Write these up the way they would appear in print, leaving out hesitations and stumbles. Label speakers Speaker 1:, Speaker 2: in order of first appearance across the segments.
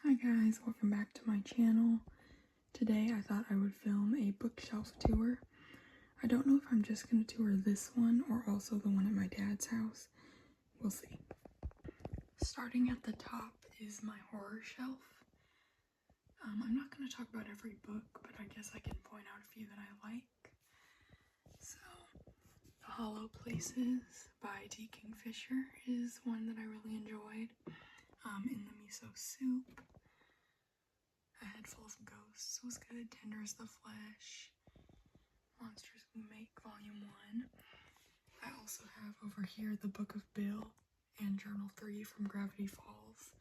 Speaker 1: Hi guys, welcome back to my channel. Today I thought I would film a bookshelf tour. I don't know if I'm just going to tour this one or also the one at my dad's house. We'll see. Starting at the top is my horror shelf. I'm not going to talk about every book, but I guess I can point out a few that I like. So, The Hollow Places by T. Kingfisher is one that I really enjoyed. In the Miso Soup. A Head Full of Ghosts was good. Tender as the Flesh. Monsters We Make Volume 1. I also have over here the Book of Bill and Journal 3 from Gravity Falls,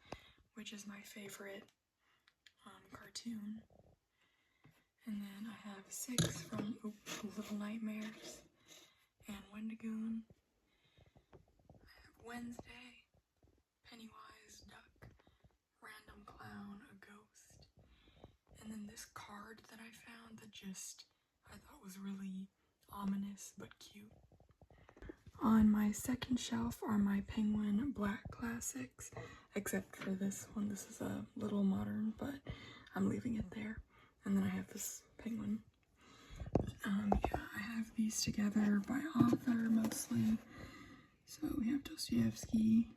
Speaker 1: which is my favorite cartoon. And then I have 6 from Little Nightmares and Wendigoon. I have Wednesday, Pennywise, Duck, Random Clown, a Ghost. And then this card that I found that I thought was really ominous but cute. On my second shelf are my Penguin Black Classics, except for this one. This is a little modern, but I'm leaving it there. And then I have this Penguin. Yeah, I have these together by author mostly. So we have Dostoevsky.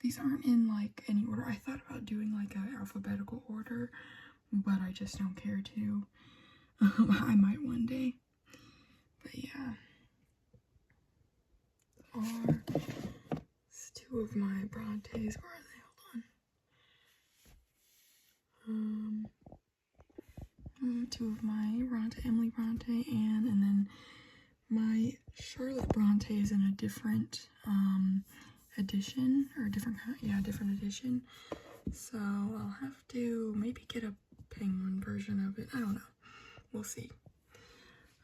Speaker 1: These aren't in like any order. I thought about doing like an alphabetical order, but I just don't care to. I might one day. But yeah. It's 2 of my Brontes. Where are they? Hold on. 2 of my Emily Bronte, and then my Charlotte Bronte is in a different edition, or different edition. So I'll have to maybe get a Penguin version of it. I don't know. We'll see.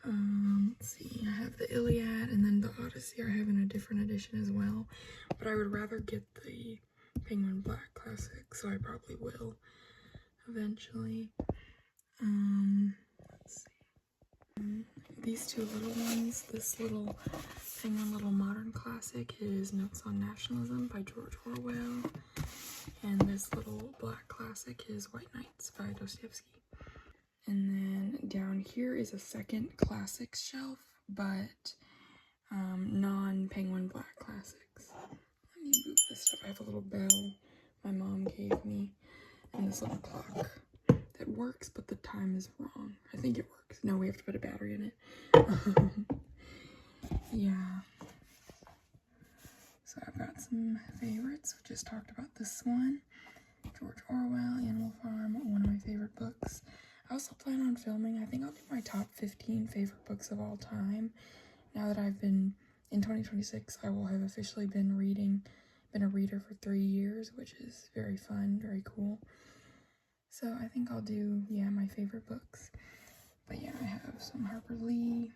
Speaker 1: Let's see. I have the Iliad and then the Odyssey I have in a different edition as well. But I would rather get the Penguin Black Classic, so I probably will eventually. Let's see. These 2 little ones. This little Penguin Little Modern Classic is Notes on Nationalism by George Orwell. And this little black classic is White Nights by Dostoevsky. And then down here is a second classics shelf, but non-Penguin Black Classics. Let me move this stuff. I have a little bell my mom gave me, and this little clock that works, but the time is wrong. I think it works. No, we have to put a battery in it. Yeah. So I've got some favorites. We just talked about this one. George Orwell, Animal Farm, one of my favorite books. I also plan on filming, I think I'll do my top 15 favorite books of all time. Now that in 2026, I will have officially been a reader for 3 years, which is very fun, very cool. So I think I'll do, my favorite books. But yeah, I have some Harper Lee,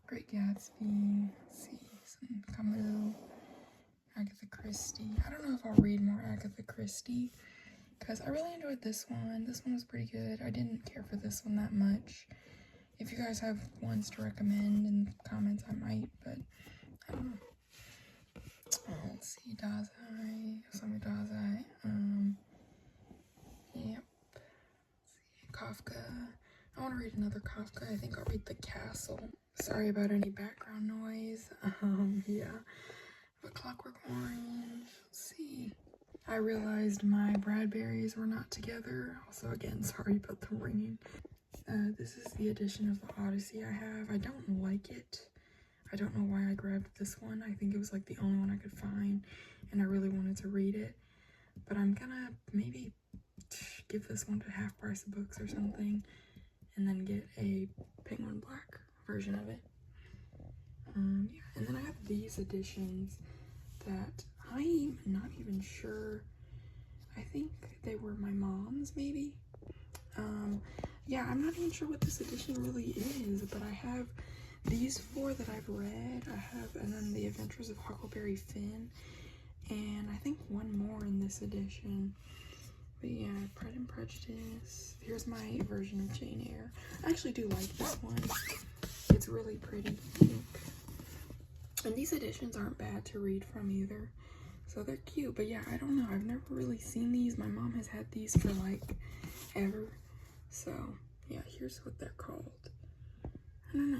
Speaker 1: Great Gatsby, let's see, some Camus, Agatha Christie. I don't know if I'll read more Agatha Christie, because I really enjoyed this one. This one was pretty good. I didn't care for this one that much. If you guys have ones to recommend in the comments, I might, but I don't know. Let's see, Osamu Dazai, yep. Let's see, Kafka. I want to read another Kafka. I think I'll read The Castle. Sorry about any background noise. Yeah. But Clockwork Orange. Let's see. I realized my Bradberries were not together. Also, again, sorry about the ringing. This is the edition of the Odyssey I have. I don't like it. I don't know why I grabbed this one. I think it was like the only one I could find, and I really wanted to read it. But I'm gonna maybe give this one to Half Price Books or something, and then get a Penguin Black version of it. Yeah. And then I have these editions that I'm not even sure. I think they were my mom's, maybe. Yeah, I'm not even sure what this edition really is, but I have these 4 that I've read. And then The Adventures of Huckleberry Finn, and I think one more in this edition. But yeah, Pride and Prejudice. Here's my version of Jane Eyre. I actually do like this one. It's really pretty pink. And these editions aren't bad to read from either. So they're cute, but yeah, I don't know. I've never really seen these. My mom has had these for like ever. So yeah, here's what they're called. I don't know.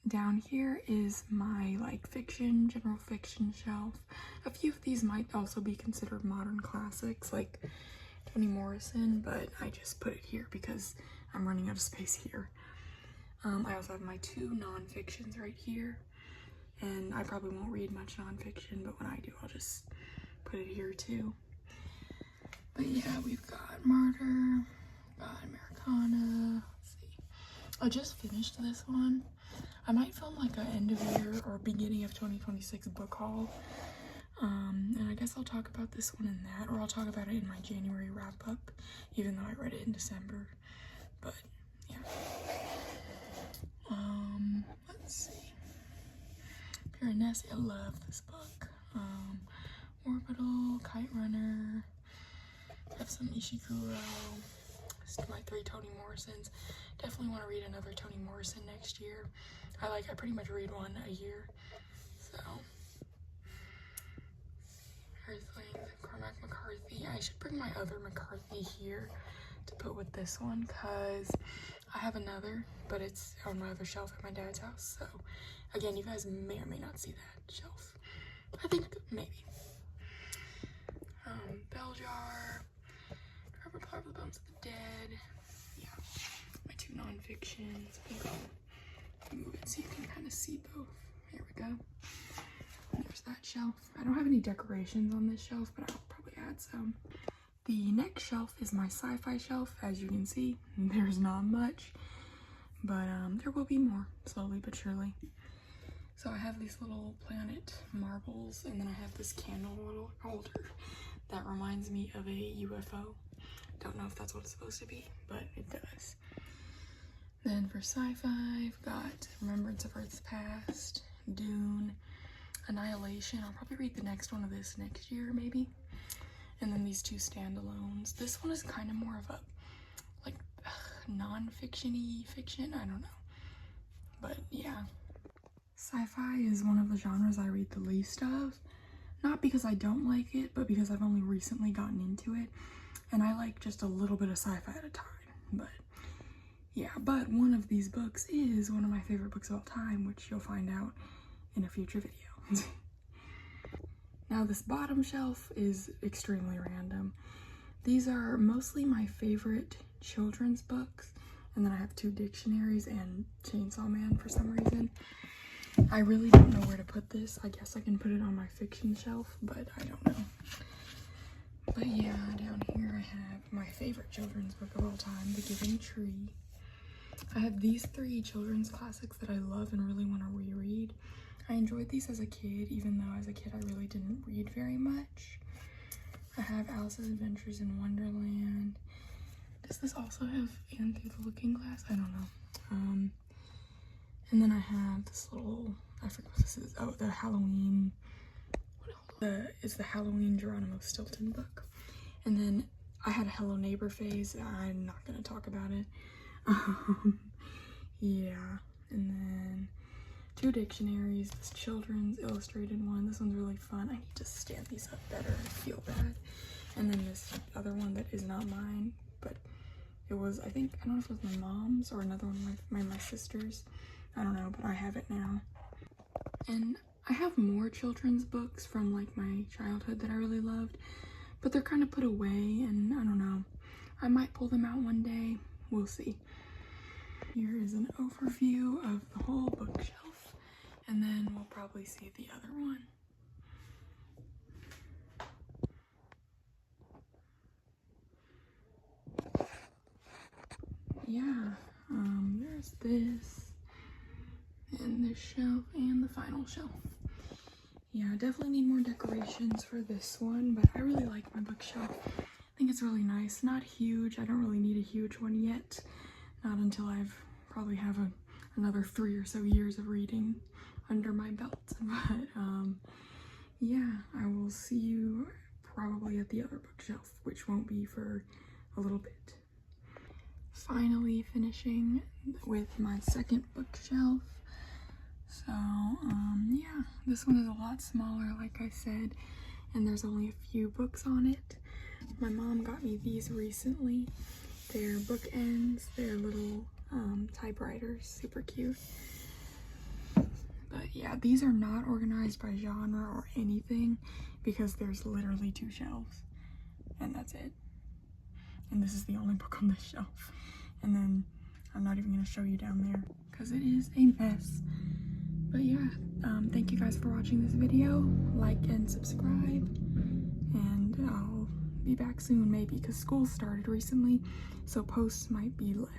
Speaker 1: Down here is my like fiction, general fiction shelf. A few of these might also be considered modern classics like Toni Morrison, but I just put it here because I'm running out of space here. I also have my 2 non-fictions right here, and I probably won't read much non-fiction, but when I do, I'll just put it here too. But yeah, we've got Murder, got Americana. Let's see. I just finished this one. I might film like an end of year or beginning of 2026 book haul. And I guess I'll talk about this one in that, or I'll talk about it in my January wrap up, even though I read it in December. But yeah. Let's see. Pure and Nasty, I love this book. Orbital, Kite Runner, have some Ishiguro. This is my 3 Toni Morrisons. Definitely want to read another Toni Morrison next year. I pretty much read one a year. So Earthlings, Cormac McCarthy. I should bring my other McCarthy here to put with this one, because I have another, but it's on my other shelf at my dad's house. So again, you guys may or may not see that shelf. I think maybe. Bell Jar, Trevor Plow for the Bones of the Dead. Yeah, my 2 non-fictions. Move it so you can kind of see both. Here we go. There's that shelf. I don't have any decorations on this shelf, but I'll probably add some. The next shelf is my sci-fi shelf. As you can see, there's not much, but there will be more, slowly but surely. So I have these little planet marbles, and then I have this candle holder that reminds me of a UFO. Don't know if that's what it's supposed to be, but it does. Then for sci-fi, I've got Remembrance of Earth's Past, Dune, Annihilation. I'll probably read the next one of this next year, maybe. And then these 2 standalones. This one is kind of more of a, like, non-fiction-y fiction. I don't know. But, yeah. Sci-fi is one of the genres I read the least of. Not because I don't like it, but because I've only recently gotten into it. And I like just a little bit of sci-fi at a time. But, yeah. But one of these books is one of my favorite books of all time, which you'll find out in a future video. Now this bottom shelf is extremely random. These are mostly my favorite children's books, and then I have 2 dictionaries and Chainsaw Man for some reason. I really don't know where to put this. I guess I can put it on my fiction shelf, but I don't know. But yeah, down here I have my favorite children's book of all time, The Giving Tree. I have these 3 children's classics that I love and really want to reread. I enjoyed these as a kid, even though as a kid I really didn't read very much. I have Alice's Adventures in Wonderland. Does this also have Anne Through the Looking Glass? I don't know. And then I have this little, I forget what this is. Oh, the Halloween, it's the Halloween Geronimo Stilton book. And then I had a Hello Neighbor phase. I'm not going to talk about it. Yeah. And then 2 dictionaries, this children's illustrated one. This one's really fun. I need to stand these up better. I feel bad. And then this other one that is not mine, but it was, I think, I don't know if it was my mom's or another one of my sister's. I don't know, but I have it now. And I have more children's books from like my childhood that I really loved, but they're kind of put away, and I don't know. I might pull them out one day. We'll see. Here is an overview of the whole bookshelf, and then we'll probably see the other one. Yeah, there's this, and this shelf, and the final shelf. Yeah, I definitely need more decorations for this one, but I really like my bookshelf. I think it's really nice. Not huge. I don't really need a huge one yet. Not until I've probably have another 3 or so years of reading under my belt. But yeah, I will see you probably at the other bookshelf, which won't be for a little bit. Finally finishing with my second bookshelf. So, yeah, this one is a lot smaller, like I said, and there's only a few books on it. My mom got me these recently. They're bookends, they're little typewriters, super cute. But yeah, these are not organized by genre or anything because there's literally 2 shelves, and that's it. And this is the only book on this shelf. And then I'm not even going to show you down there because it is a mess. But yeah, thank you guys for watching this video. Like and subscribe, and I'll be back soon maybe because school started recently, so posts might be less.